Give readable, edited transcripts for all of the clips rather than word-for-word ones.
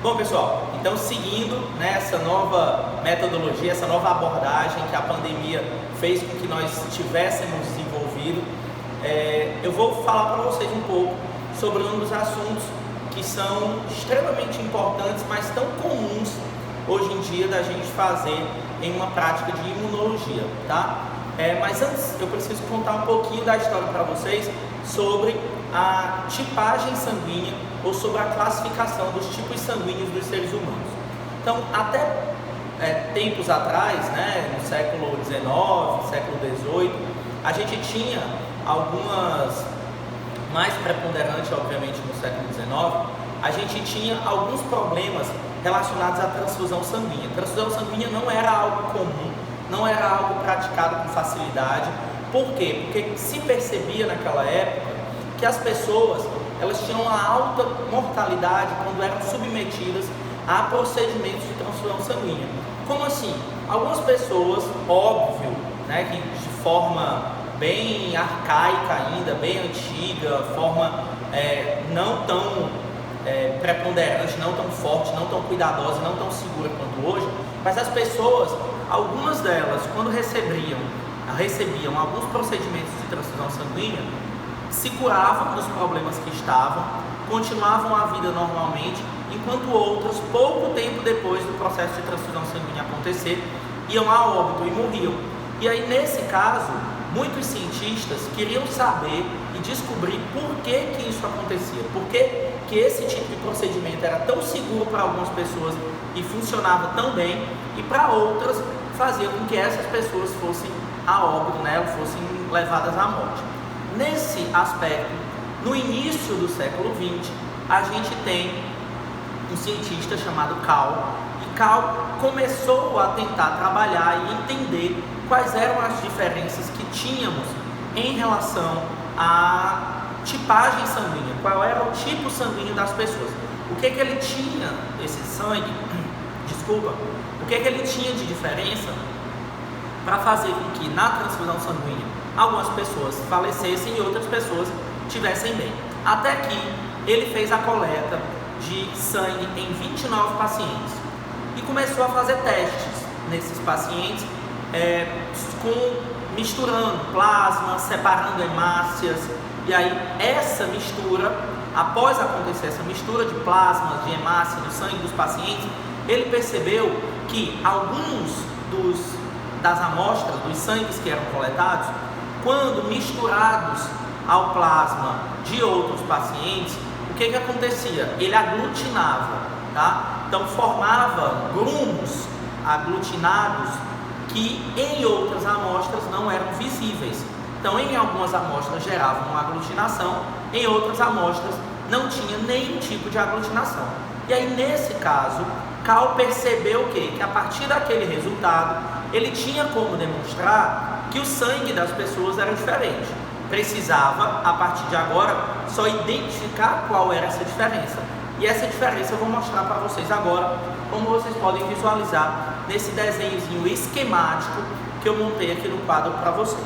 Bom, pessoal, então seguindo, né, essa nova metodologia, essa nova abordagem que a pandemia fez com que nós tivéssemos desenvolvido, eu vou falar para vocês um pouco sobre um dos assuntos que são extremamente importantes, mas tão comuns hoje em dia da gente fazer em uma prática de imunologia, tá? Mas antes eu preciso contar um pouquinho da história para vocês sobre a tipagem sanguínea ou sobre a classificação dos tipos sanguíneos dos seres humanos. Então, até tempos atrás, né, no século XIX, século XVIII, a gente tinha algumas, mais preponderante obviamente no século XIX, a gente tinha alguns problemas relacionados à transfusão sanguínea. Transfusão sanguínea não era algo comum, não era algo praticado com facilidade. Por quê? Porque se percebia naquela época que as pessoas elas tinham uma alta mortalidade quando eram submetidas a procedimentos de transfusão sanguínea. Como assim? Algumas pessoas, óbvio, né, que de forma bem arcaica ainda, bem antiga, forma não tão preponderante, não tão forte, não tão cuidadosa, não tão segura quanto hoje, mas as pessoas, algumas delas, quando recebiam alguns procedimentos de transfusão sanguínea, se curavam dos problemas que estavam, continuavam a vida normalmente, enquanto outras, pouco tempo depois do processo de transfusão sanguínea acontecer, iam a óbito e morriam. E aí, nesse caso, muitos cientistas queriam saber e descobrir por que isso acontecia, por que esse tipo de procedimento era tão seguro para algumas pessoas e funcionava tão bem, e para outras fazia com que essas pessoas fossem a óbito, né, fossem levadas à morte. Nesse aspecto, no início do século XX, a gente tem um cientista chamado Cal, e Cal começou a tentar trabalhar e entender quais eram as diferenças que tínhamos em relação à tipagem sanguínea, qual era o tipo sanguíneo das pessoas, o que ele tinha, esse sangue, o que ele tinha de diferença para fazer com que na transfusão sanguínea algumas pessoas falecessem e outras pessoas estivessem bem. Até que ele fez a coleta de sangue em 29 pacientes e começou a fazer testes nesses pacientes, misturando plasma, separando hemácias. E aí essa mistura, após acontecer essa mistura de plasmas, de hemácia no sangue dos pacientes, ele percebeu que alguns das amostras, dos sangues que eram coletados, quando misturados ao plasma de outros pacientes, o que acontecia? Ele aglutinava, tá? Então formava grumos aglutinados que em outras amostras não eram visíveis. Então, em algumas amostras geravam uma aglutinação, em outras amostras não tinha nenhum tipo de aglutinação. E aí, nesse caso, Cal percebeu que a partir daquele resultado, ele tinha como demonstrar que o sangue das pessoas era diferente. Precisava, a partir de agora, só identificar qual era essa diferença. E essa diferença eu vou mostrar para vocês agora, como vocês podem visualizar nesse desenhozinho esquemático que eu montei aqui no quadro para vocês.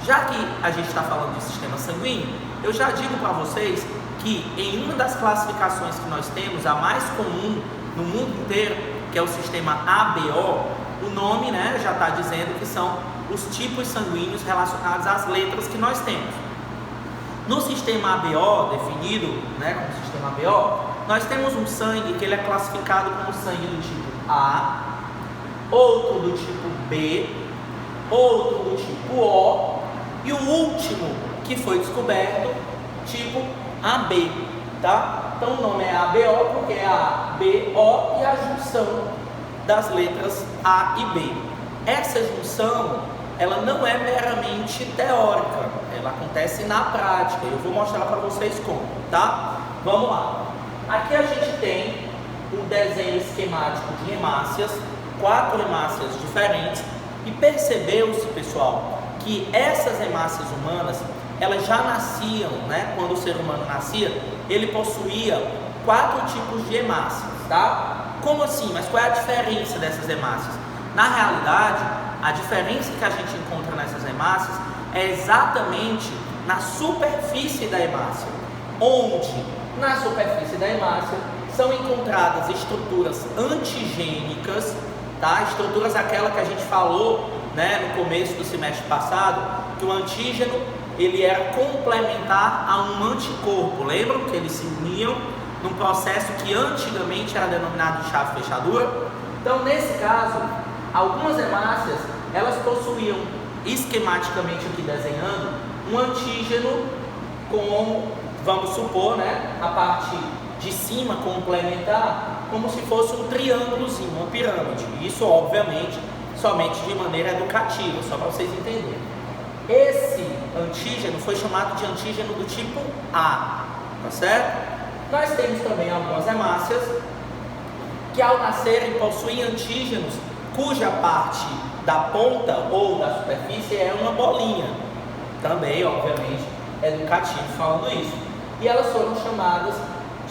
Já que a gente está falando de sistema sanguíneo, eu já digo para vocês que em uma das classificações que nós temos, a mais comum no mundo inteiro, que é o sistema ABO, o nome, né, já está dizendo que são os tipos sanguíneos relacionados às letras que nós temos. No sistema ABO, definido, né, como sistema ABO, nós temos um sangue que ele é classificado como sangue do tipo A, outro do tipo B, outro do tipo O, e o último que foi descoberto, tipo AB, tá? Então o nome é ABO porque é A, B, O e a junção das letras A e B. Essa junção, ela não é meramente teórica, ela acontece na prática. Eu vou mostrar para vocês como, tá? Vamos lá. Aqui a gente tem um desenho esquemático de hemácias, 4 hemácias diferentes, e percebeu-se, pessoal, que essas hemácias humanas, elas já nasciam, né? Quando o ser humano nascia, ele possuía 4 tipos de hemácias, tá? Como assim? Mas qual é a diferença dessas hemácias? Na realidade, a diferença que a gente encontra nessas hemácias é exatamente na superfície da hemácia, onde na superfície da hemácia são encontradas estruturas antigênicas, tá? Estruturas aquela que a gente falou, né, no começo do semestre passado, que o antígeno ele era complementar a um anticorpo. Lembram que eles se uniam num processo que antigamente era denominado de chave-fechadura? Então, nesse caso, algumas hemácias, elas possuíam, esquematicamente aqui desenhando, um antígeno com, vamos supor, né, a parte de cima complementar, como se fosse um triângulozinho, uma pirâmide. Isso, obviamente, somente de maneira educativa, só para vocês entenderem. Esse antígeno foi chamado de antígeno do tipo A, tá certo? Nós temos também algumas hemácias que ao nascerem possuem antígenos cuja parte da ponta ou da superfície é uma bolinha. Também, obviamente, educativo falando isso. E elas foram chamadas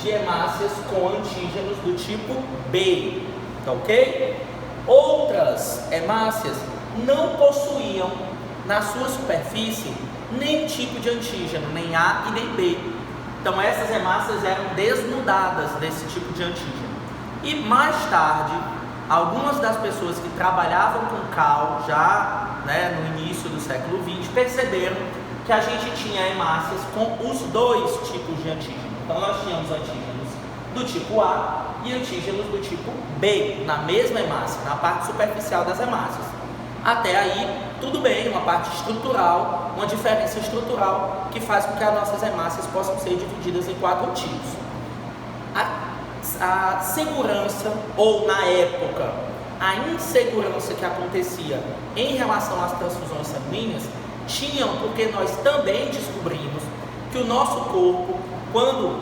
de hemácias com antígenos do tipo B, tá ok? Outras hemácias não possuíam na sua superfície nenhum tipo de antígeno, nem A e nem B. Então essas hemácias eram desnudadas desse tipo de antígeno. E mais tarde, algumas das pessoas que trabalhavam com cal, já, né, no início do século XX, perceberam que a gente tinha hemácias com os dois tipos de antígeno. Então nós tínhamos antígenos do tipo A e antígenos do tipo B, na mesma hemácia, na parte superficial das hemácias. Até aí, tudo bem, uma parte estrutural, uma diferença estrutural que faz com que as nossas hemácias possam ser divididas em 4 tipos. A segurança, ou na época, a insegurança que acontecia em relação às transfusões sanguíneas, tinham porque nós também descobrimos que o nosso corpo, quando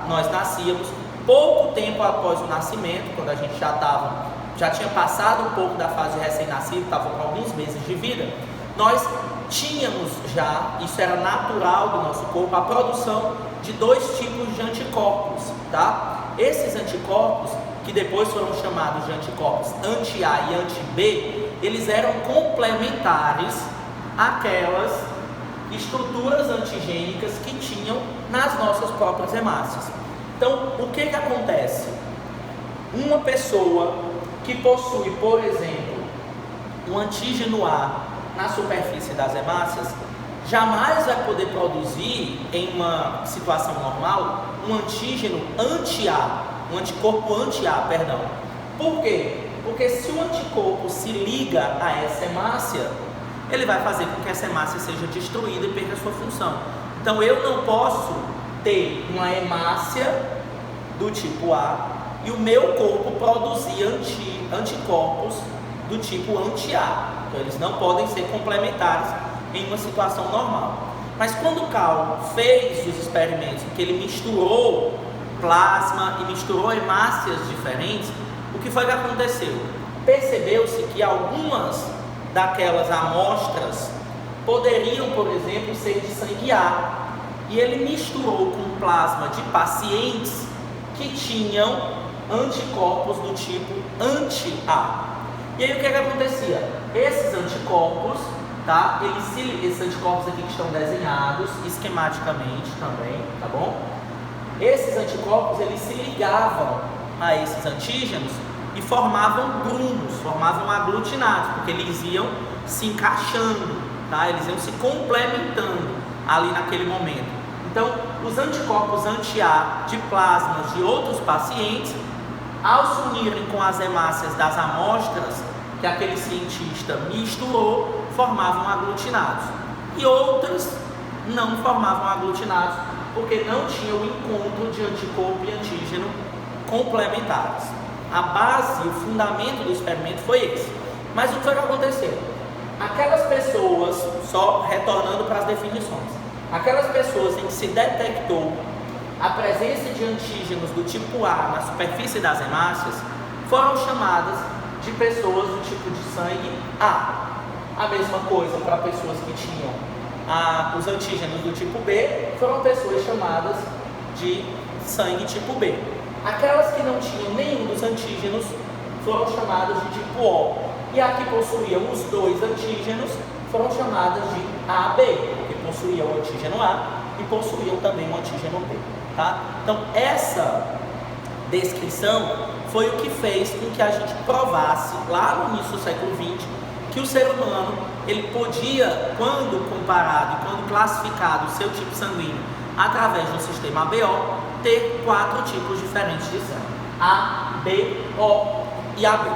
nós nascíamos, pouco tempo após o nascimento, quando a gente já tinha passado um pouco da fase de recém-nascido, estava com alguns meses de vida, nós tínhamos já, isso era natural do nosso corpo, a produção de 2 tipos de anticorpos, tá? Esses anticorpos, que depois foram chamados de anticorpos anti-A e anti-B, eles eram complementares àquelas estruturas antigênicas que tinham nas nossas próprias hemácias. Então, o que acontece? Uma pessoa que possui, por exemplo, um antígeno A na superfície das hemácias, jamais vai poder produzir, em uma situação normal, um antígeno anti-A, um anticorpo anti-A, perdão. Por quê? Porque se o anticorpo se liga a essa hemácia, ele vai fazer com que essa hemácia seja destruída e perca a sua função. Então eu não posso ter uma hemácia do tipo A e o meu corpo produzir anticorpos do tipo anti-A. Então eles não podem ser complementares em uma situação normal. Mas quando o Cal fez os experimentos em que ele misturou plasma e misturou hemácias diferentes, o que foi que aconteceu? Percebeu-se que algumas daquelas amostras poderiam, por exemplo, ser de sangue A, e ele misturou com plasma de pacientes que tinham anticorpos do tipo anti-A. E aí o que acontecia? Esses anticorpos, tá? Esses anticorpos aqui que estão desenhados esquematicamente também, tá bom? Esses anticorpos, eles se ligavam a esses antígenos e formavam grumos, formavam aglutinados, porque eles iam se encaixando, tá? Eles iam se complementando ali naquele momento. Então, os anticorpos anti-A de plasmas de outros pacientes, ao se unirem com as hemácias das amostras que aquele cientista misturou, formavam aglutinados. E outras não formavam aglutinados, porque não tinham o encontro de anticorpo e antígeno complementares. A base, o fundamento do experimento foi esse. Mas o que foi que aconteceu? Aquelas pessoas, só retornando para as definições, aquelas pessoas em que se detectou a presença de antígenos do tipo A na superfície das hemácias foram chamadas de pessoas do tipo de sangue A. A mesma coisa para pessoas que tinham os antígenos do tipo B, foram pessoas chamadas de sangue tipo B. Aquelas que não tinham nenhum dos antígenos foram chamadas de tipo O. E a que possuíam os 2 antígenos foram chamadas de AB, que possuíam o antígeno A e possuíam também o antígeno B. Tá? Então essa descrição foi o que fez com que a gente provasse, lá no início do século XX, que o ser humano, ele podia, quando comparado, quando classificado o seu tipo sanguíneo através do sistema ABO, ter 4 tipos diferentes de sangue: A, B, O e AB.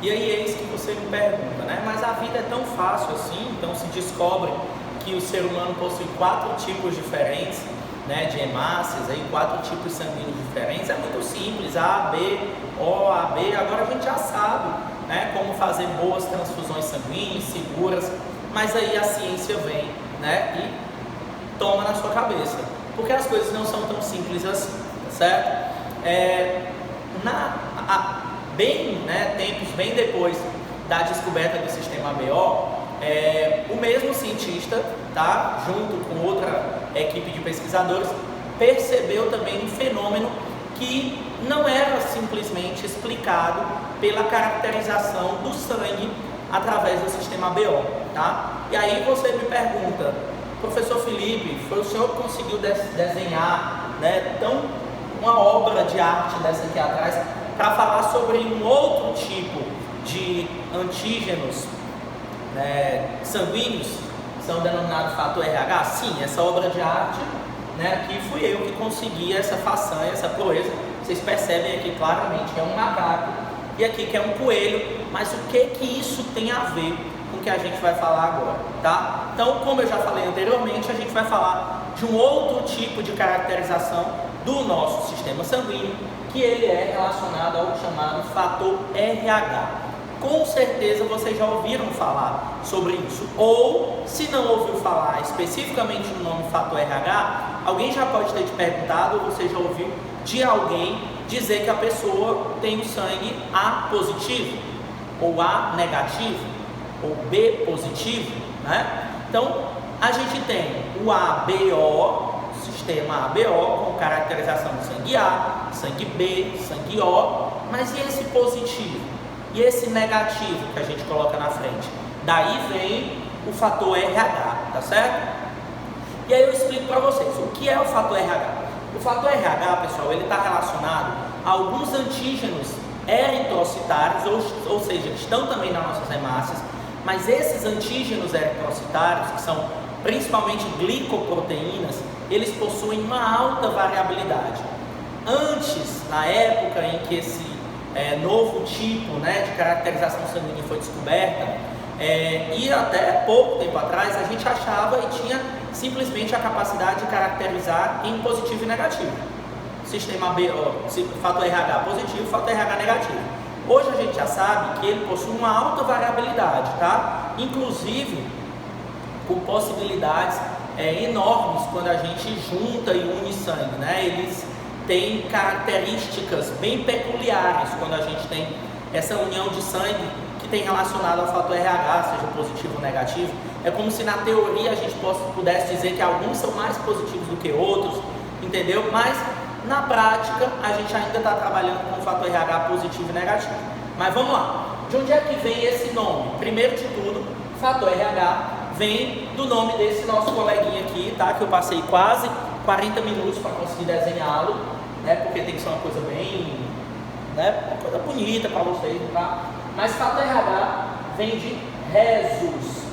E aí eis que você me pergunta, né? Mas a vida é tão fácil assim? Então se descobre que o ser humano possui 4 tipos diferentes, né, de hemácias, aí 4 tipos sanguíneos diferentes. É muito simples: A, B, O, AB. Agora a gente já sabe, né, como fazer boas transfusões sanguíneas, seguras. Mas aí a ciência vem, né, e toma na sua cabeça, porque as coisas não são tão simples assim, tá certo? Tempos bem depois da descoberta do sistema ABO, o mesmo cientista, tá, junto com outra equipe de pesquisadores, percebeu também um fenômeno que não era simplesmente explicado pela caracterização do sangue através do sistema ABO, tá? E aí você me pergunta: professor Felipe, foi o senhor que conseguiu desenhar, né, uma obra de arte dessa aqui atrás para falar sobre um outro tipo de antígenos, né, sanguíneos, são denominados fator RH? Sim, essa obra de arte, né, aqui fui eu que consegui essa façanha, essa proeza. Vocês percebem aqui claramente que é um macaco e aqui que é um coelho, mas o que isso tem a ver com o que a gente vai falar agora, tá? Então, como eu já falei anteriormente, a gente vai falar de um outro tipo de caracterização do nosso sistema sanguíneo, que ele é relacionado ao chamado fator RH. Com certeza vocês já ouviram falar sobre isso, ou se não ouviu falar especificamente no nome fator RH, alguém já pode ter te perguntado, ou você já ouviu de alguém dizer que a pessoa tem o sangue A positivo, ou A negativo, ou B positivo, né? Então a gente tem o ABO, sistema ABO, com caracterização de sangue A, sangue B, sangue O, mas e esse positivo? E esse negativo que a gente coloca na frente? Daí vem o fator RH, tá certo? E aí eu explico para vocês o que é o fator RH. O fator RH, pessoal, ele está relacionado a alguns antígenos eritrocitários, ou seja, estão também nas nossas hemácias, mas esses antígenos eritrocitários, que são principalmente glicoproteínas, eles possuem uma alta variabilidade. Antes, na época em que esse novo tipo, né, de caracterização sanguínea foi descoberta, e até pouco tempo atrás, a gente achava e tinha simplesmente a capacidade de caracterizar em positivo e negativo. Sistema B, fator RH positivo, fator RH negativo. Hoje a gente já sabe que ele possui uma alta variabilidade, tá? Inclusive com possibilidades enormes quando a gente junta e une sangue, né? Eles têm características bem peculiares quando a gente tem essa união de sangue que tem relacionado ao fator RH, seja positivo ou negativo. É como se na teoria a gente pudesse dizer que alguns são mais positivos do que outros, entendeu? Mas na prática a gente ainda está trabalhando com o fator RH positivo e negativo. Mas vamos lá, de onde é que vem esse nome? Primeiro de tudo, fator RH vem do nome desse nosso coleguinha aqui, tá? Que eu passei quase 40 minutos para conseguir desenhá-lo, né? Porque tem que ser uma coisa bem, né? Uma coisa bonita para vocês, tá? Mas fator RH vem de rhesus,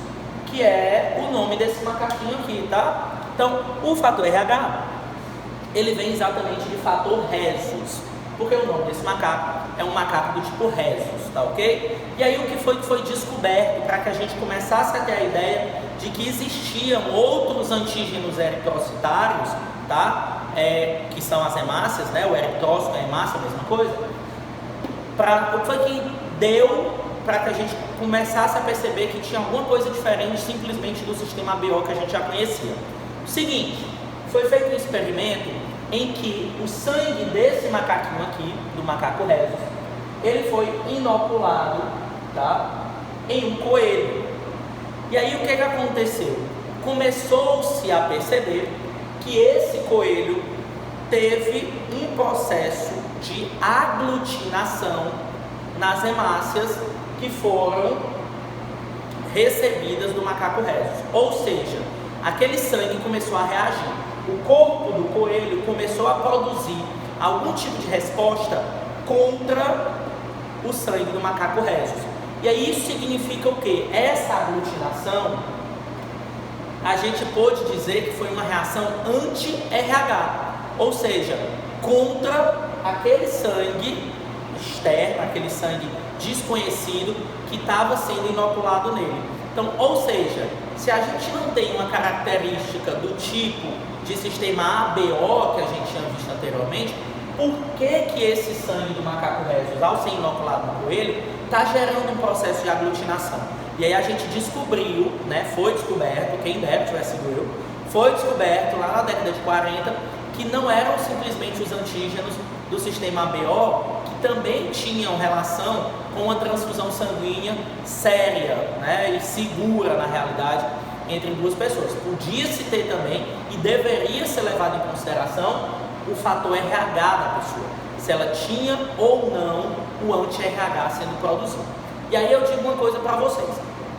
que é o nome desse macaquinho aqui, tá? Então, o fator RH, ele vem exatamente de fator rhesus, porque o nome desse macaco é um macaco do tipo rhesus, tá ok? E aí o que foi descoberto para que a gente começasse a ter a ideia de que existiam outros antígenos eritrocitários, tá? Que são as hemácias, né? O eritrócito e a hemácia, a mesma coisa. O que foi que deu para que a gente começasse a perceber que tinha alguma coisa diferente simplesmente do sistema ABO que a gente já conhecia? O seguinte, foi feito um experimento em que o sangue desse macaquinho aqui, do macaco rhesus, ele foi inoculado, tá, em um coelho. E aí o que aconteceu? Começou-se a perceber que esse coelho teve um processo de aglutinação nas hemácias que foram recebidas do macaco rhesus. Ou seja, aquele sangue começou a reagir. o corpo do coelho começou a produzir algum tipo de resposta contra o sangue do macaco rhesus. E aí isso significa o quê? Essa aglutinação, a gente pode dizer que foi uma reação anti-RH, ou seja, contra aquele sangue externo, aquele sangue desconhecido que estava sendo inoculado nele. Então, ou seja, se a gente não tem uma característica do tipo de sistema ABO que a gente tinha visto anteriormente, por que esse sangue do macaco rhesus, ao ser inoculado no coelho, está gerando um processo de aglutinação? E aí a gente descobriu, né, foi descoberto, quem deve tiver sido eu, foi descoberto lá na década de 40 que não eram simplesmente os antígenos do sistema ABO que também tinham relação com uma transfusão sanguínea séria, né, e segura na realidade entre duas pessoas. Podia-se ter também e deveria ser levado em consideração o fator RH da pessoa, se ela tinha ou não o anti-RH sendo produzido. E aí eu digo uma coisa para vocês,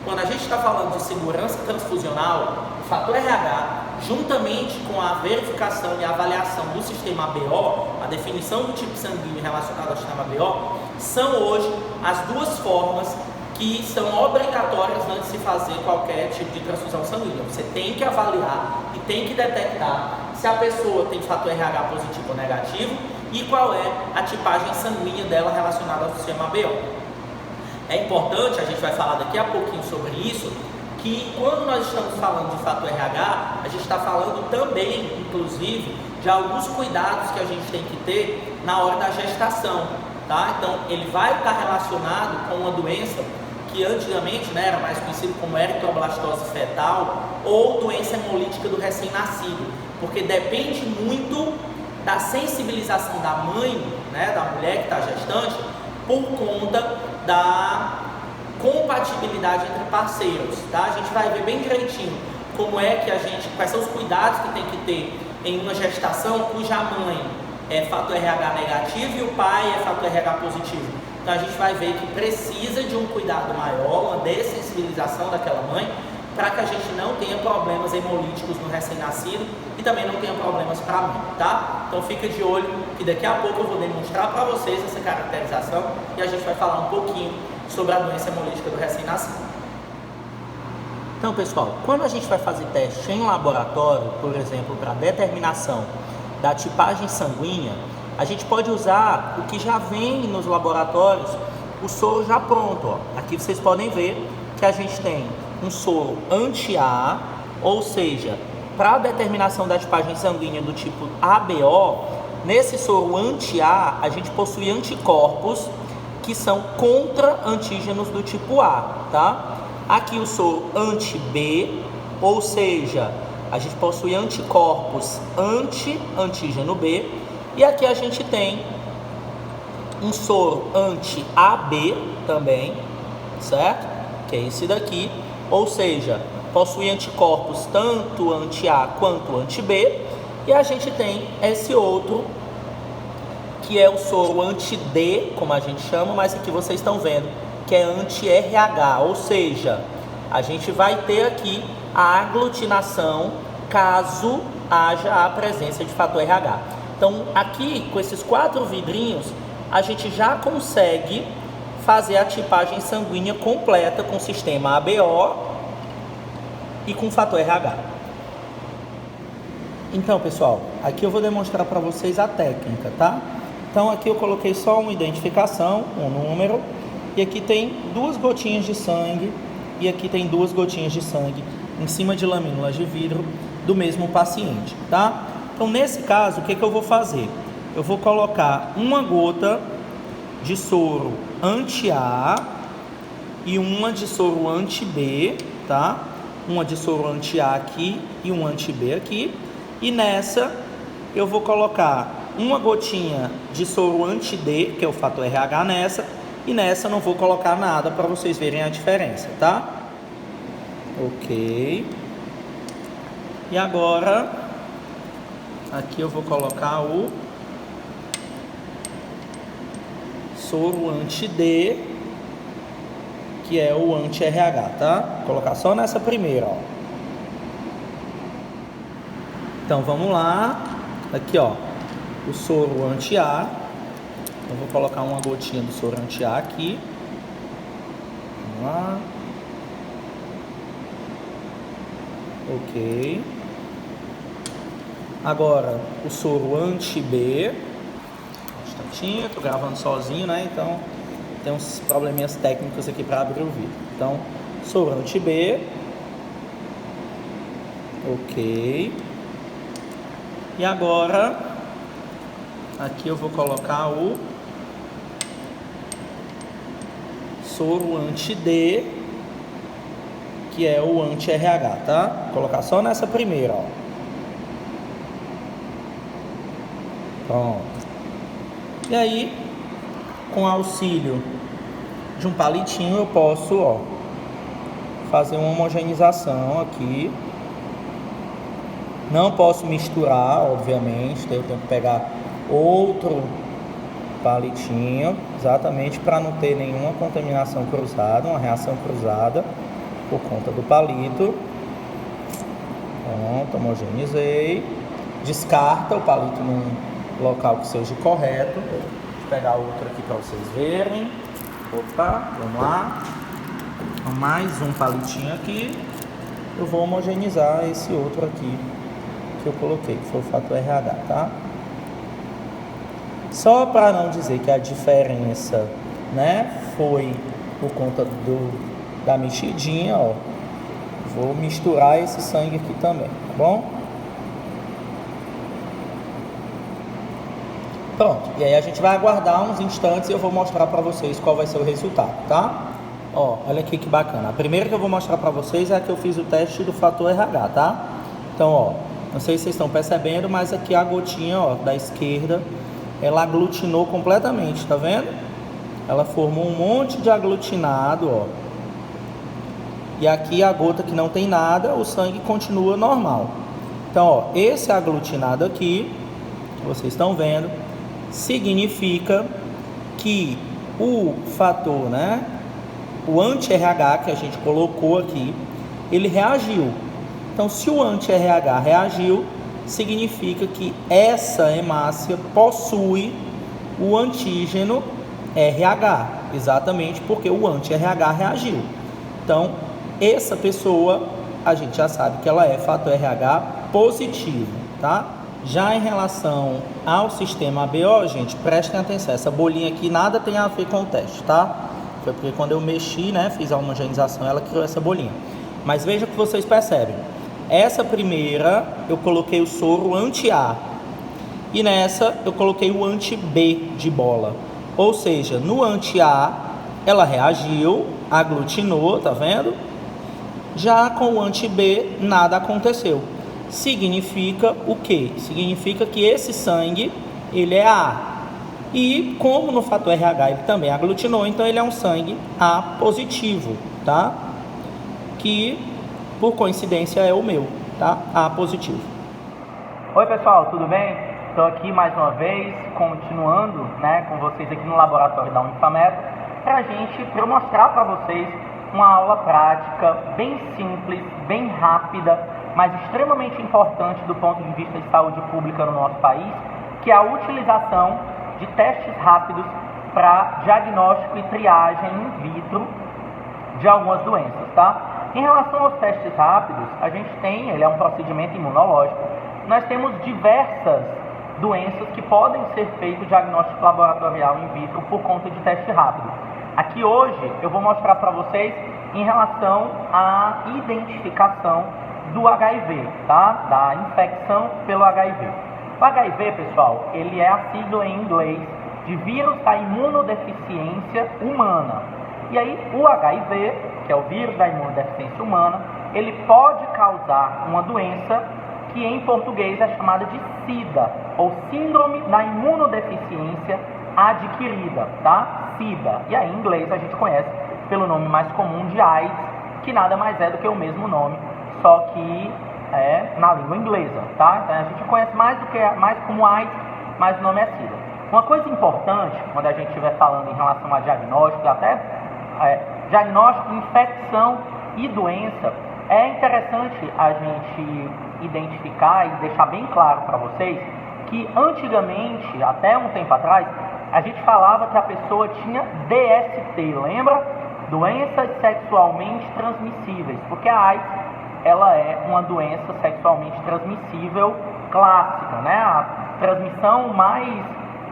quando a gente está falando de segurança transfusional, o fator RH, juntamente com a verificação e a avaliação do sistema ABO, a definição do tipo sanguíneo relacionado ao sistema ABO, são hoje as duas formas que são obrigatórias antes de se fazer qualquer tipo de transfusão sanguínea. Você tem que avaliar e tem que detectar se a pessoa tem fator RH positivo ou negativo e qual é a tipagem sanguínea dela relacionada ao sistema ABO. É importante, a gente vai falar daqui a pouquinho sobre isso, que quando nós estamos falando de fator RH, a gente está falando também, inclusive, de alguns cuidados que a gente tem que ter na hora da gestação, tá? Então, ele vai estar relacionado com uma doença que antigamente, né, era mais conhecido como eritroblastose fetal ou doença hemolítica do recém-nascido, porque depende muito da sensibilização da mãe, né, da mulher que está gestante, por conta da compatibilidade entre parceiros, tá? A gente vai ver bem direitinho como é que quais são os cuidados que tem que ter em uma gestação cuja mãe é fator RH negativo e o pai é fator RH positivo. Então a gente vai ver que precisa de um cuidado maior, uma dessensibilização daquela mãe, para que a gente não tenha problemas hemolíticos no recém-nascido e também não tenha problemas para a mãe, tá? Então fica de olho que daqui a pouco eu vou demonstrar para vocês essa caracterização e a gente vai falar um pouquinho sobre a doença hemolítica do recém-nascido. Então, pessoal, quando a gente vai fazer teste em laboratório, por exemplo, para determinação da tipagem sanguínea, a gente pode usar o que já vem nos laboratórios, o soro já pronto, ó. Aqui vocês podem ver que a gente tem um soro anti-A, ou seja, para a determinação da tipagem sanguínea do tipo ABO, nesse soro anti-A, a gente possui anticorpos que são contra antígenos do tipo A, tá? Aqui o soro anti-B, ou seja, a gente possui anticorpos anti-antígeno B, e aqui a gente tem um soro anti-AB também, certo? Que é esse daqui, ou seja, possui anticorpos tanto anti-A quanto anti-B, e a gente tem esse outro, que é o soro anti-D, como a gente chama, mas aqui vocês estão vendo, que é anti-RH, ou seja, a gente vai ter aqui a aglutinação caso haja a presença de fator RH. Então, aqui, com esses 4 vidrinhos, a gente já consegue fazer a tipagem sanguínea completa com o sistema ABO e com fator RH. Então, pessoal, aqui eu vou demonstrar para vocês a técnica, tá? Então, aqui eu coloquei só uma identificação, um número, e aqui tem 2 gotinhas de sangue, e aqui tem 2 gotinhas de sangue em cima de lamínulas de vidro do mesmo paciente, tá? Então, nesse caso, o que eu vou fazer? Eu vou colocar uma gota de soro anti-A e uma de soro anti-B, tá? Uma de soro anti-A aqui e um anti-B aqui. E nessa, eu vou colocar uma gotinha de soro anti-D, que é o fator RH nessa, e nessa não vou colocar nada para vocês verem a diferença, tá? Ok. E agora, aqui eu vou colocar o soro anti-D, que é o anti-RH, tá? Vou colocar só nessa primeira, ó. Então vamos lá, aqui ó, o soro anti-A. Eu vou colocar uma gotinha do soro anti-A aqui. Vamos lá. Ok. Agora o soro anti-B. Um instantinho, tô gravando sozinho, né? Então tem uns probleminhas técnicos aqui para abrir o vídeo. Então, soro anti-B. Ok. E agora, aqui eu vou colocar o soro anti-D, que é o anti-RH, tá? Vou colocar só nessa primeira, ó. Pronto. E aí, com auxílio de um palitinho, eu posso, ó, fazer uma homogeneização aqui. Não posso misturar, obviamente, eu tenho que pegar outro palitinho, exatamente para não ter nenhuma contaminação cruzada, uma reação cruzada por conta do palito. Pronto, homogeneizei. Descarta o palito num local que seja correto. Vou pegar outro aqui para vocês verem. Opa, vamos lá. Mais um palitinho aqui. Eu vou homogeneizar esse outro aqui que eu coloquei, que foi o fator RH, tá? Só para não dizer que a diferença, né, foi por conta da mexidinha, ó, vou misturar esse sangue aqui também, tá bom? Pronto, e aí a gente vai aguardar uns instantes e eu vou mostrar para vocês qual vai ser o resultado, tá? Ó, olha aqui que bacana. A primeira que eu vou mostrar para vocês é a que eu fiz o teste do fator RH, tá? Então, ó, não sei se vocês estão percebendo, mas aqui a gotinha, ó, da esquerda, ela aglutinou completamente, tá vendo? Ela formou um monte de aglutinado, ó. E aqui a gota que não tem nada, o sangue continua normal. Então, ó, esse aglutinado aqui, que vocês estão vendo, significa que o fator, né, o anti-RH que a gente colocou aqui, ele reagiu. Então, se o anti-RH reagiu, significa que essa hemácia possui o antígeno RH, exatamente porque o anti-RH reagiu. Então, essa pessoa, a gente já sabe que ela é fator RH positivo, tá? Já em relação ao sistema ABO, gente, prestem atenção, essa bolinha aqui nada tem a ver com o teste, tá? Foi porque quando eu mexi, né, fiz a homogeneização, ela criou essa bolinha. Mas veja que vocês percebem. Essa primeira, eu coloquei o soro anti-A. E nessa, eu coloquei o anti-B de bola. Ou seja, no anti-A, ela reagiu, aglutinou, tá vendo? Já com o anti-B, nada aconteceu. Significa o quê? Significa que esse sangue, ele é A. E como no fator RH ele também aglutinou, então ele é um sangue A positivo, tá? Que, por coincidência, é o meu, tá? A positivo. Oi, pessoal, tudo bem? Estou aqui mais uma vez, continuando, né, com vocês aqui no laboratório da Unifametro, para eu mostrar para vocês uma aula prática, bem simples, bem rápida, mas extremamente importante do ponto de vista de saúde pública no nosso país, que é a utilização de testes rápidos para diagnóstico e triagem in vitro de algumas doenças, tá? Em relação aos testes rápidos, a gente tem, ele é um procedimento imunológico, nós temos diversas doenças que podem ser feito diagnóstico laboratorial in vitro por conta de teste rápido. Aqui hoje eu vou mostrar para vocês em relação à identificação do HIV, tá? Da infecção pelo HIV. O HIV, pessoal, ele é a sigla em inglês de vírus da imunodeficiência humana. E aí, o HIV, que é o vírus da imunodeficiência humana, ele pode causar uma doença que em português é chamada de SIDA, ou Síndrome da Imunodeficiência Adquirida, tá? SIDA. E aí, em inglês, a gente conhece pelo nome mais comum de AIDS, que nada mais é do que o mesmo nome, só que é na língua inglesa, tá? Então, a gente conhece mais como AIDS, mas o nome é SIDA. Uma coisa importante, quando a gente estiver falando em relação a diagnóstico, até diagnóstico, infecção e doença, é interessante a gente identificar e deixar bem claro para vocês que antigamente, até um tempo atrás, a gente falava que a pessoa tinha DST, lembra? Doenças sexualmente transmissíveis, porque a AIDS, ela é uma doença sexualmente transmissível clássica, né? A transmissão mais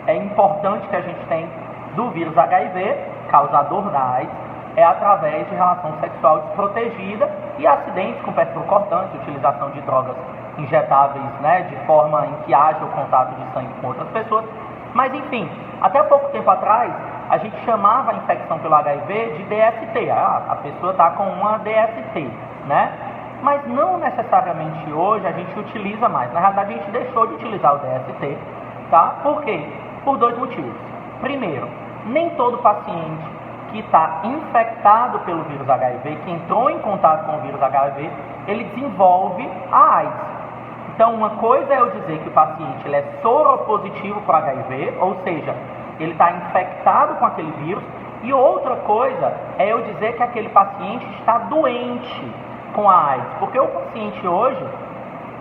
importante que a gente tem do vírus HIV, causador da AIDS, é através de relação sexual desprotegida e acidentes com perfil cortante, utilização de drogas injetáveis, né, de forma em que haja o contato de sangue com outras pessoas. Mas enfim, até pouco tempo atrás, a gente chamava a infecção pelo HIV de DST. A pessoa está com uma DST, né? Mas não necessariamente hoje a gente utiliza mais. Na realidade, a gente deixou de utilizar o DST, tá? Por quê? Por dois motivos. Primeiro, nem todo paciente que está infectado pelo vírus HIV, que entrou em contato com o vírus HIV, ele desenvolve a AIDS. Então, uma coisa é eu dizer que o paciente ele é soropositivo para HIV, ou seja, ele está infectado com aquele vírus, e outra coisa é eu dizer que aquele paciente está doente com a AIDS, porque o paciente hoje,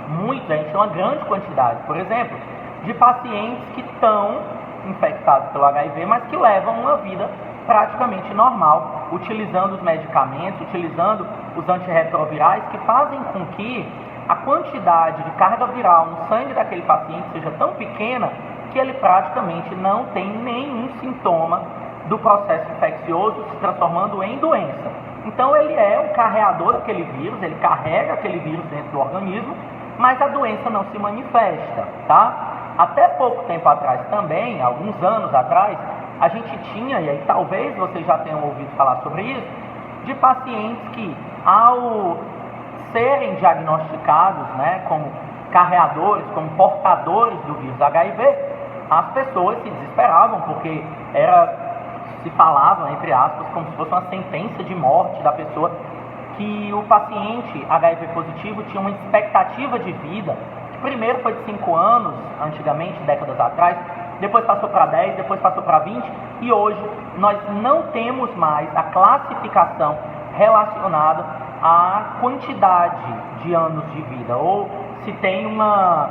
a gente tem uma grande quantidade, por exemplo, de pacientes que estão infectados pelo HIV, mas que levam uma vida praticamente normal, utilizando os medicamentos, utilizando os antirretrovirais, que fazem com que a quantidade de carga viral no sangue daquele paciente seja tão pequena que ele praticamente não tem nenhum sintoma do processo infeccioso se transformando em doença. Então ele é um carreador daquele vírus, ele carrega aquele vírus dentro do organismo, mas a doença não se manifesta, tá? Até pouco tempo atrás também, alguns anos atrás, a gente tinha, e aí talvez vocês já tenham ouvido falar sobre isso, de pacientes que, ao serem diagnosticados, né, como carreadores, como portadores do vírus HIV, as pessoas se desesperavam, porque se falava, entre aspas, como se fosse uma sentença de morte da pessoa, que o paciente HIV positivo tinha uma expectativa de vida, que primeiro foi de 5 anos, antigamente, décadas atrás, depois passou para 10, depois passou para 20, e hoje nós não temos mais a classificação relacionada à quantidade de anos de vida, ou se tem uma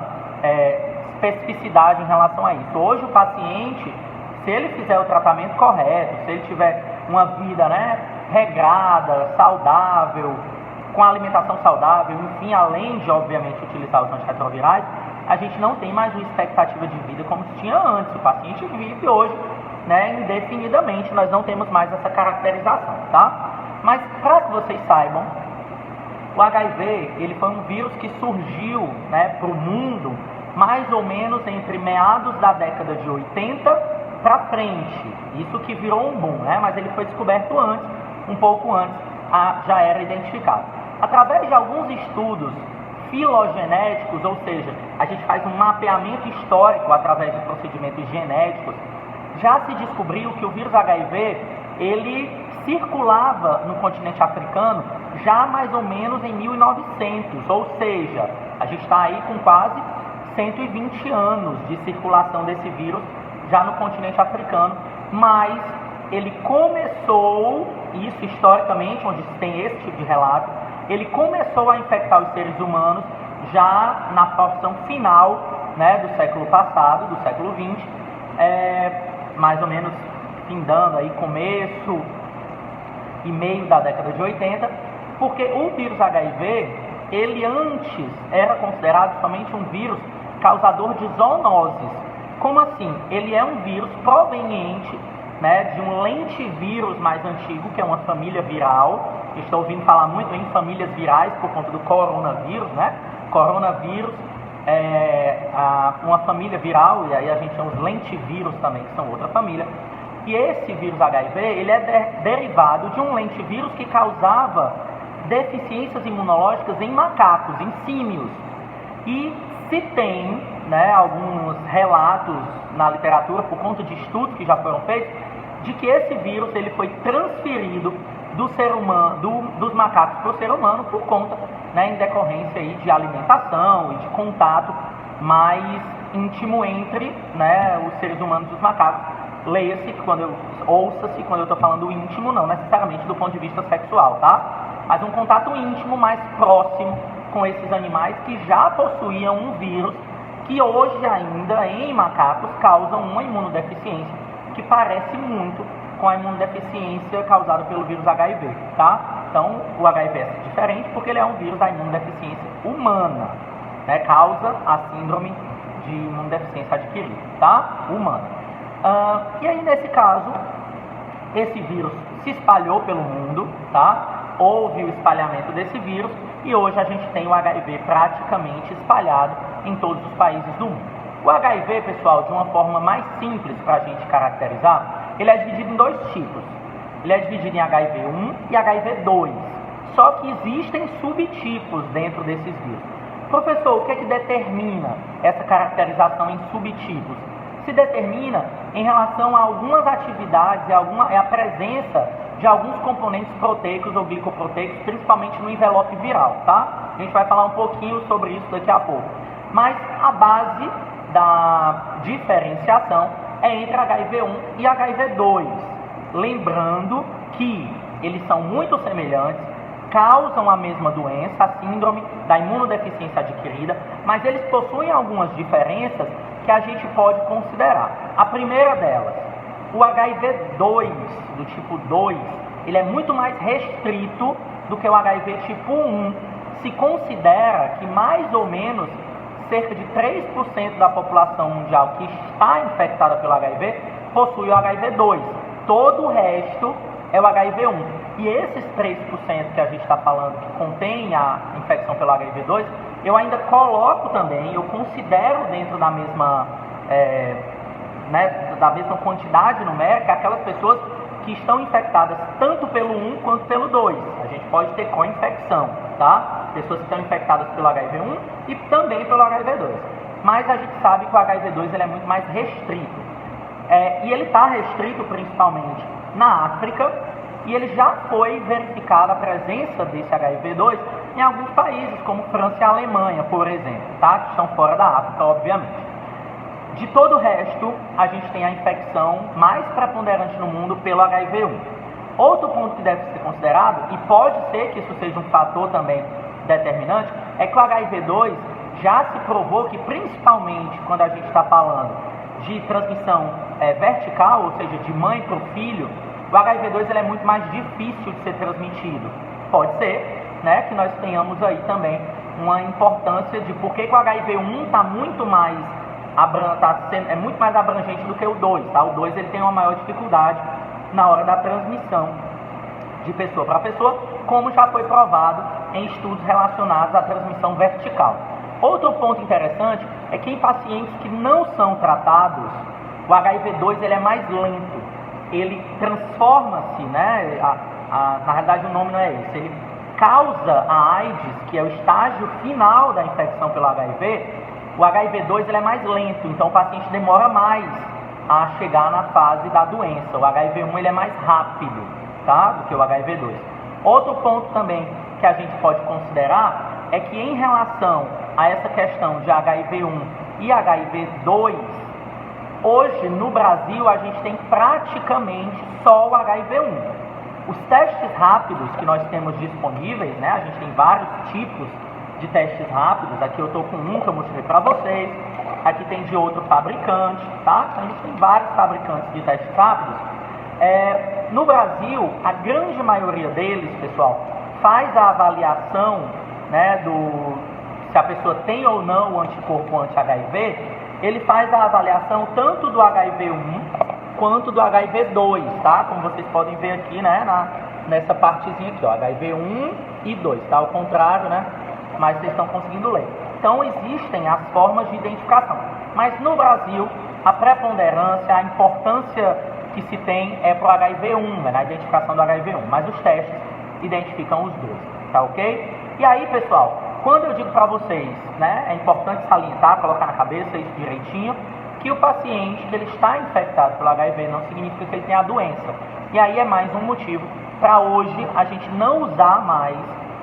especificidade em relação a isso. Hoje o paciente, se ele fizer o tratamento correto, se ele tiver uma vida, né, regrada, saudável, com alimentação saudável, enfim, além de, obviamente, utilizar os antirretrovirais, a gente não tem mais uma expectativa de vida como se tinha antes. O paciente vive hoje, né, indefinidamente, nós não temos mais essa caracterização, tá? Mas, para que vocês saibam, o HIV, ele foi um vírus que surgiu, né, para o mundo mais ou menos entre meados da década de 80 para frente. Isso que virou um boom, né? Mas ele foi descoberto antes, um pouco antes, já era identificado. Através de alguns estudos filogenéticos, ou seja, a gente faz um mapeamento histórico através de procedimentos genéticos, já se descobriu que o vírus HIV, ele circulava no continente africano já mais ou menos em 1900, ou seja, a gente está aí com quase 120 anos de circulação desse vírus já no continente africano, mas ele começou, isso historicamente, onde se tem esse tipo de relato, ele começou a infectar os seres humanos já na porção final, né, do século passado, do século XX, mais ou menos findando aí começo e meio da década de 80, porque o vírus HIV, ele antes era considerado somente um vírus causador de zoonoses. Como assim? Ele é um vírus proveniente, né, de um lentivírus mais antigo, que é uma família viral. Estou ouvindo falar muito em famílias virais por conta do coronavírus, né? Coronavírus é uma família viral, e aí a gente tem os lentivírus também, que são outra família. E esse vírus HIV, ele é derivado de um lentivírus que causava deficiências imunológicas em macacos, em símios. E se tem, né, alguns relatos na literatura, por conta de estudos que já foram feitos, de que esse vírus ele foi transferido do ser humano, dos macacos para o ser humano por conta, né, em decorrência aí de alimentação e de contato mais íntimo entre, né, os seres humanos e os macacos. Leia-se, ouça-se quando eu estou falando íntimo, não necessariamente do ponto de vista sexual, tá? Mas um contato íntimo mais próximo com esses animais que já possuíam um vírus que hoje ainda em macacos causam uma imunodeficiência que parece muito com a imunodeficiência causada pelo vírus HIV, tá? Então, o HIV é diferente porque ele é um vírus da imunodeficiência humana, né? Causa a síndrome de imunodeficiência adquirida, tá? Humana. E aí, nesse caso, esse vírus se espalhou pelo mundo, tá? Houve o espalhamento desse vírus e hoje a gente tem o HIV praticamente espalhado em todos os países do mundo. O HIV, pessoal, de uma forma mais simples para a gente caracterizar, ele é dividido em dois tipos. Ele é dividido em HIV1 e HIV2. Só que existem subtipos dentro desses vírus. Professor, o que é que determina essa caracterização em subtipos? Se determina em relação a algumas atividades e a presença de alguns componentes proteicos ou glicoproteicos, principalmente no envelope viral, tá? A gente vai falar um pouquinho sobre isso daqui a pouco. Mas a base da diferenciação é entre HIV1 e HIV2. Lembrando que eles são muito semelhantes, causam a mesma doença, a síndrome da imunodeficiência adquirida, mas eles possuem algumas diferenças que a gente pode considerar. A primeira delas, o HIV2, do tipo 2, ele é muito mais restrito do que o HIV tipo 1. Se considera que mais ou menos cerca de 3% da população mundial que está infectada pelo HIV possui o HIV2. Todo o resto é o HIV1. E esses 3% que a gente está falando que contém a infecção pelo HIV2, eu ainda coloco também, eu considero dentro da mesma, da mesma quantidade numérica aquelas pessoas que estão infectadas tanto pelo 1 quanto pelo 2. A gente pode ter co-infecção, tá? Pessoas que estão infectadas pelo HIV1 e também pelo HIV2. Mas a gente sabe que o HIV2 ele é muito mais restrito. E ele está restrito principalmente na África, e ele já foi verificada a presença desse HIV2 em alguns países, como França e Alemanha, por exemplo, tá? Que estão fora da África, obviamente. De todo o resto, a gente tem a infecção mais preponderante no mundo pelo HIV1. Outro ponto que deve ser considerado, e pode ser que isso seja um fator também determinante, é que o HIV2 já se provou que, principalmente quando a gente está falando de transmissão vertical, ou seja, de mãe para o filho, o HIV2 ele é muito mais difícil de ser transmitido. Pode ser, né, que nós tenhamos aí também uma importância de por que o HIV1 está muito mais é muito mais abrangente do que o 2, tá? O 2 ele tem uma maior dificuldade na hora da transmissão de pessoa para pessoa, como já foi provado em estudos relacionados à transmissão vertical. Outro ponto interessante é que em pacientes que não são tratados, o HIV2 ele é mais lento, ele transforma-se, né? Na realidade o nome não é esse, ele causa a AIDS, que é o estágio final da infecção pelo HIV. O HIV2 ele é mais lento, então o paciente demora mais a chegar na fase da doença. O HIV1 ele é mais rápido, tá? Do que o HIV2. Outro ponto também que a gente pode considerar é que em relação a essa questão de HIV1 e HIV2, hoje no Brasil a gente tem praticamente só o HIV1. Os testes rápidos que nós temos disponíveis, né? A gente tem vários tipos de testes rápidos. Aqui eu estou com um que eu mostrei para vocês. Aqui tem de outro fabricante, tá? A gente tem vários fabricantes de testes rápidos. No Brasil, a grande maioria deles, pessoal, faz a avaliação, né, se a pessoa tem ou não o anticorpo anti-HIV. Ele faz a avaliação tanto do HIV1 quanto do HIV2, tá? Como vocês podem ver aqui, né, nessa partezinha aqui, ó, HIV1 e 2, tá? Ao contrário, né? Mas vocês estão conseguindo ler. Então existem as formas de identificação. Mas no Brasil, a preponderância, a importância que se tem é para o HIV1, né, na identificação do HIV1. Mas os testes identificam os dois, tá ok? E aí, pessoal, quando eu digo para vocês, né, é importante salientar, colocar na cabeça isso direitinho, que o paciente que ele está infectado pelo HIV não significa que ele tem a doença. E aí é mais um motivo para hoje a gente não usar mais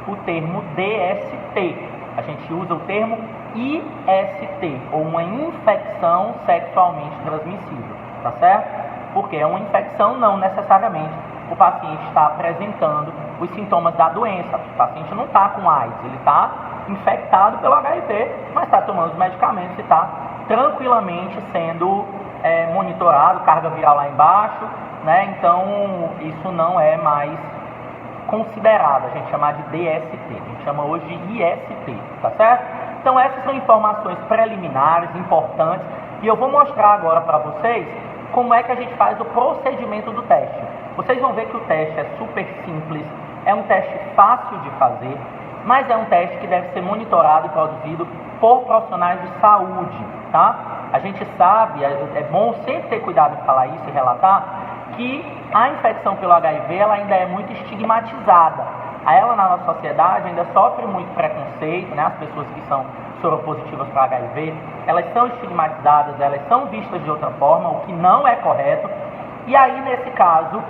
o termo DST. A gente usa o termo IST, ou uma infecção sexualmente transmissível, tá certo? Porque é uma infecção, não necessariamente o paciente está apresentando os sintomas da doença. O paciente não está com AIDS, ele está infectado pelo HIV, mas está tomando os medicamentos e está tranquilamente sendo monitorado, carga viral lá embaixo, né? Então isso não é mais considerado, a gente chama de DST, a gente chama hoje de IST, tá certo? Então essas são informações preliminares, importantes, e eu vou mostrar agora para vocês como é que a gente faz o procedimento do teste. Vocês vão ver que o teste é super simples, é um teste fácil de fazer, mas é um teste que deve ser monitorado e produzido por profissionais de saúde, tá? A gente sabe, é bom sempre ter cuidado em falar isso e relatar, que a infecção pelo HIV ela ainda é muito estigmatizada. Ela na nossa sociedade ainda sofre muito preconceito, né? As pessoas que são soropositivas para HIV, elas são estigmatizadas, elas são vistas de outra forma, o que não é correto. E aí, nesse caso,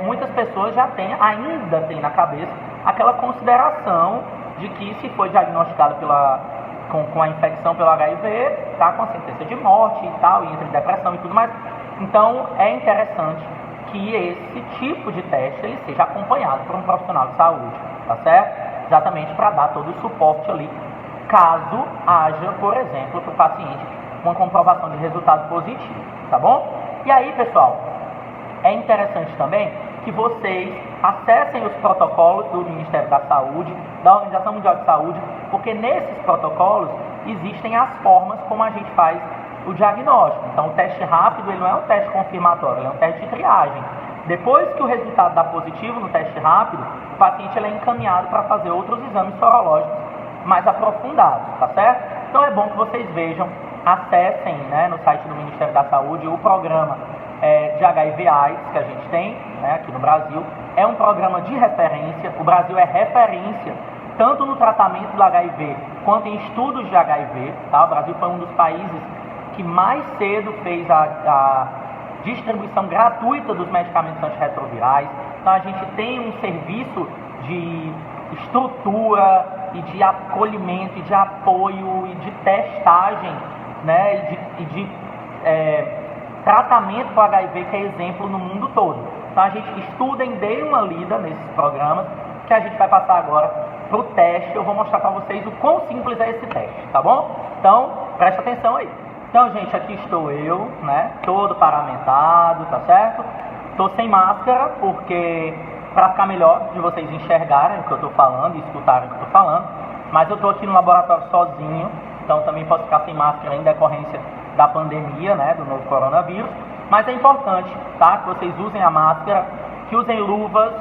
muitas pessoas já ainda têm na cabeça aquela consideração de que se foi diagnosticado com a infecção pelo HIV, está com a sentença de morte e tal, e entra em depressão e tudo mais. Então, é interessante que esse tipo de teste ele seja acompanhado por um profissional de saúde, tá certo? Exatamente para dar todo o suporte ali, caso haja, por exemplo, para o paciente uma comprovação de resultado positivo, tá bom? E aí, pessoal, é interessante também que vocês acessem os protocolos do Ministério da Saúde, da Organização Mundial de Saúde, porque nesses protocolos existem as formas como a gente faz o diagnóstico. Então, o teste rápido ele não é um teste confirmatório, ele é um teste de triagem. Depois que o resultado dá positivo no teste rápido, o paciente ele é encaminhado para fazer outros exames sorológicos mais aprofundados, tá certo? Então, é bom que vocês vejam, acessem, né, no site do Ministério da Saúde o programa de HIV/AIDS que a gente tem, né, aqui no Brasil. É um programa de referência, o Brasil é referência tanto no tratamento do HIV quanto em estudos de HIV, tá? O Brasil foi um dos países que mais cedo fez a distribuição gratuita dos medicamentos antirretrovirais. Então a gente tem um serviço de estrutura e de acolhimento e de apoio e de testagem, né, e de tratamento para HIV que é exemplo no mundo todo. Então a gente estuda e dê uma lida nesses programas que a gente vai passar agora para o teste. Eu vou mostrar para vocês o quão simples é esse teste, tá bom? Então presta atenção aí. Então, gente, aqui estou eu, né, todo paramentado, tá certo? Estou sem máscara, porque para ficar melhor de vocês enxergarem o que eu estou falando e escutarem o que eu estou falando, mas eu estou aqui no laboratório sozinho, então também posso ficar sem máscara em decorrência da pandemia, né, do novo coronavírus, mas é importante, tá, que vocês usem a máscara, que usem luvas,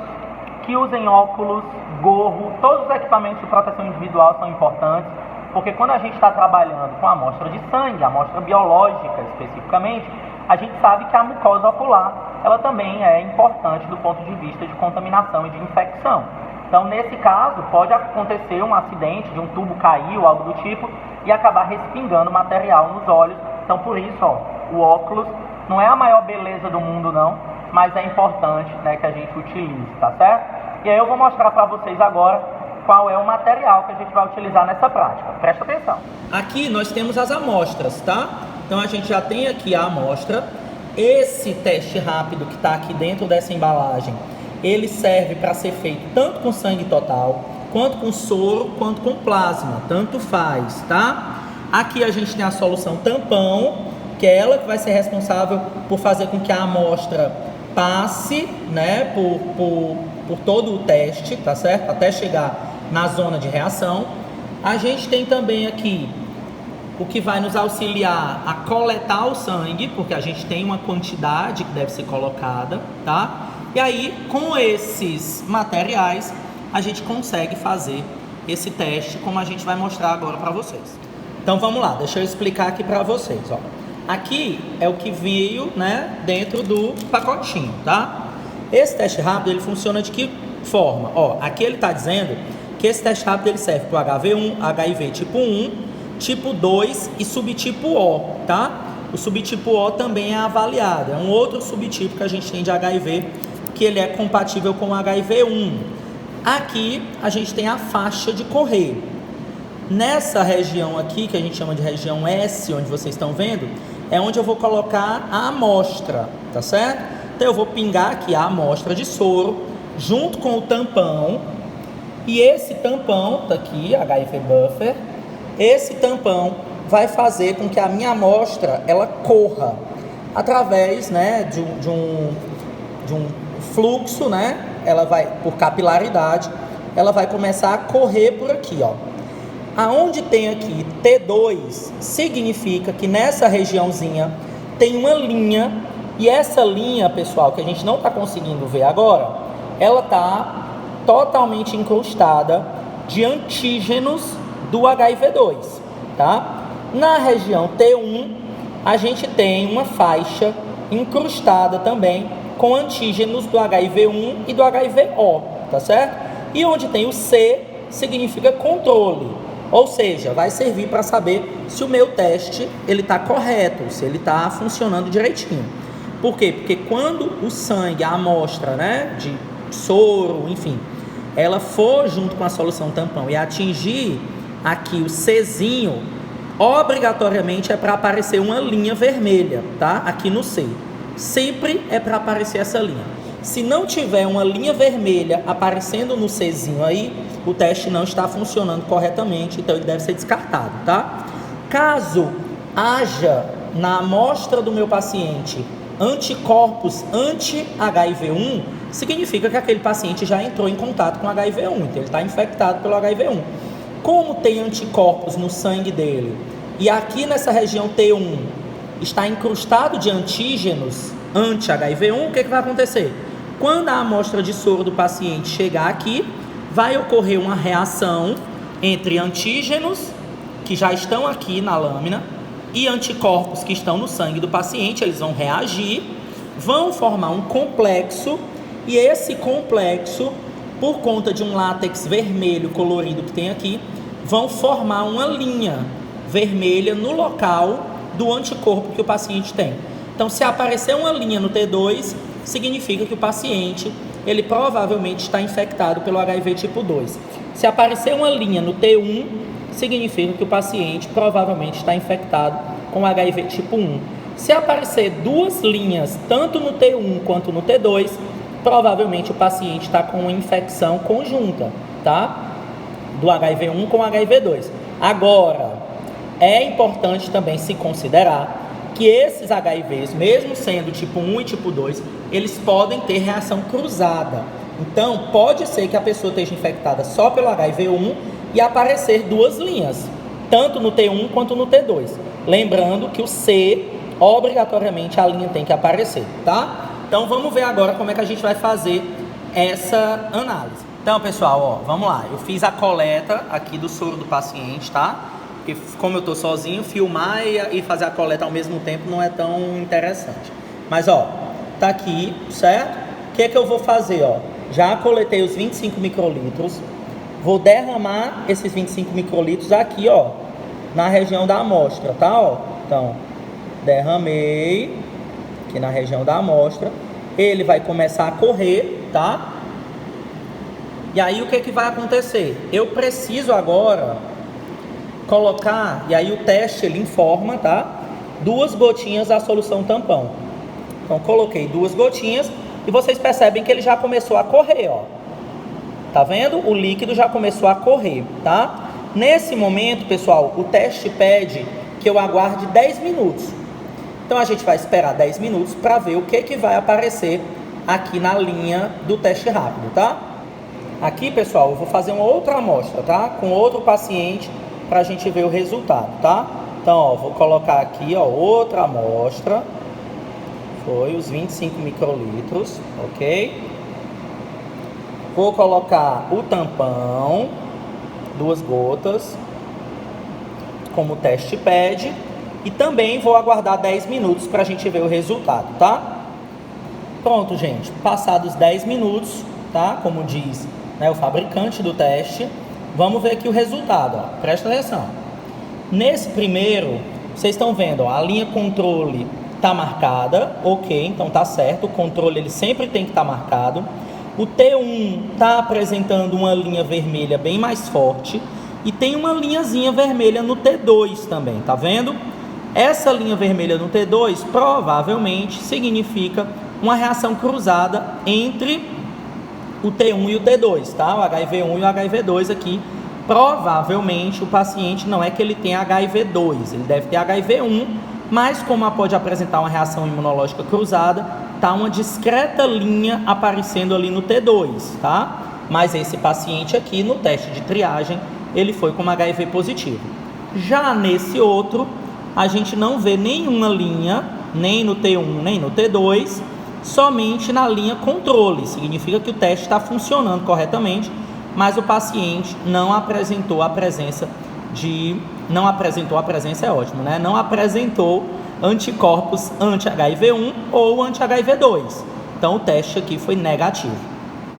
que usem óculos, gorro, todos os equipamentos de proteção individual são importantes, porque quando a gente está trabalhando com amostra de sangue, amostra biológica especificamente, a gente sabe que a mucosa ocular, ela também é importante do ponto de vista de contaminação e de infecção. Então, nesse caso, pode acontecer um acidente de um tubo cair ou algo do tipo e acabar respingando material nos olhos. Então, por isso, ó, o óculos não é a maior beleza do mundo não, mas é importante, né, que a gente utilize, tá certo? E aí eu vou mostrar para vocês agora qual é o material que a gente vai utilizar nessa prática. Presta atenção. Aqui nós temos as amostras, tá? Então a gente já tem aqui a amostra. Esse teste rápido que está aqui dentro dessa embalagem, ele serve para ser feito tanto com sangue total, quanto com soro, quanto com plasma. Tanto faz, tá? Aqui a gente tem a solução tampão, que é ela que vai ser responsável por fazer com que a amostra passe, né, por todo o teste, tá certo? Até chegar na zona de reação. A gente tem também aqui o que vai nos auxiliar a coletar o sangue, porque a gente tem uma quantidade que deve ser colocada, tá? E aí, com esses materiais, a gente consegue fazer esse teste, como a gente vai mostrar agora para vocês. Então vamos lá, deixa eu explicar aqui para vocês, ó. Aqui é o que veio, né, dentro do pacotinho, tá? Esse teste rápido, ele funciona de que forma? Ó, aqui ele está dizendo que esse teste rápido ele serve para o HIV tipo 1, tipo 2 e subtipo O, tá? O subtipo O também é avaliado, é um outro subtipo que a gente tem de HIV, que ele é compatível com o HIV1. Aqui a gente tem a faixa de correr. Nessa região aqui, que a gente chama de região S, onde vocês estão vendo, é onde eu vou colocar a amostra, tá certo? Então eu vou pingar aqui a amostra de soro, junto com o tampão, E esse tampão, tá aqui, HIV buffer, esse tampão vai fazer com que a minha amostra, ela corra através, né, de um fluxo, né, ela vai, por capilaridade, ela vai começar a correr por aqui, ó. Aonde tem aqui T2, significa que nessa regiãozinha tem uma linha, e essa linha, pessoal, que a gente não está conseguindo ver agora, ela está totalmente incrustada de antígenos do HIV2, tá? Na região T1, a gente tem uma faixa incrustada também com antígenos do HIV1 e do HIV-O, tá certo? E onde tem o C, significa controle, ou seja, vai servir para saber se o meu teste ele está correto, se ele está funcionando direitinho. Por quê? Porque quando o sangue, a amostra, né, de soro, enfim, ela for junto com a solução tampão e atingir aqui o Czinho, obrigatoriamente é para aparecer uma linha vermelha, tá? Aqui no C. Sempre é para aparecer essa linha. Se não tiver uma linha vermelha aparecendo no Czinho aí, o teste não está funcionando corretamente, então ele deve ser descartado, tá? Caso haja na amostra do meu paciente anticorpos anti-HIV1, significa que aquele paciente já entrou em contato com HIV1, então ele está infectado pelo HIV1. Como tem anticorpos no sangue dele, e aqui nessa região T1 está incrustado de antígenos anti-HIV1, o que vai acontecer? Quando a amostra de soro do paciente chegar aqui, vai ocorrer uma reação entre antígenos, que já estão aqui na lâmina, e anticorpos que estão no sangue do paciente. Eles vão reagir, vão formar um complexo, e esse complexo, por conta de um látex vermelho colorido que tem aqui, vão formar uma linha vermelha no local do anticorpo que o paciente tem. Então, se aparecer uma linha no T2, significa que o paciente, ele provavelmente está infectado pelo HIV tipo 2. Se aparecer uma linha no T1, significa que o paciente provavelmente está infectado com HIV tipo 1. Se aparecer duas linhas, tanto no T1 quanto no T2, provavelmente o paciente está com uma infecção conjunta, tá? Do HIV1 com HIV2. Agora, é importante também se considerar que esses HIVs, mesmo sendo tipo 1 e tipo 2, eles podem ter reação cruzada. Então, pode ser que a pessoa esteja infectada só pelo HIV1 e aparecer duas linhas, tanto no T1 quanto no T2. Lembrando que o C, obrigatoriamente, a linha tem que aparecer, tá? Então, vamos ver agora como é que a gente vai fazer essa análise. Então, pessoal, ó, vamos lá. Eu fiz a coleta aqui do soro do paciente, tá? Porque como eu estou sozinho, filmar e fazer a coleta ao mesmo tempo não é tão interessante. Mas, ó, tá aqui, certo? O que é que eu vou fazer, ó? Já coletei os 25 microlitros. Vou derramar esses 25 microlitros aqui, ó, na região da amostra, tá? Ó. Então, derramei aqui na região da amostra. Ele vai começar a correr, tá? E aí, o que é que vai acontecer? Eu preciso agora colocar, e aí o teste ele informa, tá? 2 gotinhas da solução tampão. Então, coloquei 2 gotinhas e vocês percebem que ele já começou a correr, ó. Tá vendo? O líquido já começou a correr, tá? Nesse momento, pessoal, o teste pede que eu aguarde 10 minutos. Então, a gente vai esperar 10 minutos para ver o que vai aparecer aqui na linha do teste rápido, tá? Aqui, pessoal, eu vou fazer uma outra amostra, tá? Com outro paciente para a gente ver o resultado, tá? Então, ó, vou colocar aqui, ó, outra amostra. Foi os 25 microlitros, ok? Vou colocar o tampão, 2 gotas, como o teste pede. E também vou aguardar 10 minutos para a gente ver o resultado, tá? Pronto, gente. Passados 10 minutos, tá? Como diz, né, o fabricante do teste. Vamos ver aqui o resultado, ó. Presta atenção. Nesse primeiro, vocês estão vendo, ó, a linha controle está marcada, ok, então tá certo. O controle ele sempre tem que estar marcado. O T1 está apresentando uma linha vermelha bem mais forte e tem uma linhazinha vermelha no T2 também, tá vendo? Essa linha vermelha no T2 provavelmente significa uma reação cruzada entre o T1 e o T2, tá? O HIV1 e o HIV2 aqui. Provavelmente o paciente não é que ele tem HIV2, ele deve ter HIV1, mas como pode apresentar uma reação imunológica cruzada, tá uma discreta linha aparecendo ali no T2, tá? Mas esse paciente aqui, no teste de triagem, ele foi com HIV positivo. Já nesse outro, a gente não vê nenhuma linha, nem no T1, nem no T2, somente na linha controle. Significa que o teste está funcionando corretamente, mas o paciente não apresentou a presença é ótimo, né? Não apresentou anticorpos anti-HIV1 ou anti-HIV2. Então o teste aqui foi negativo.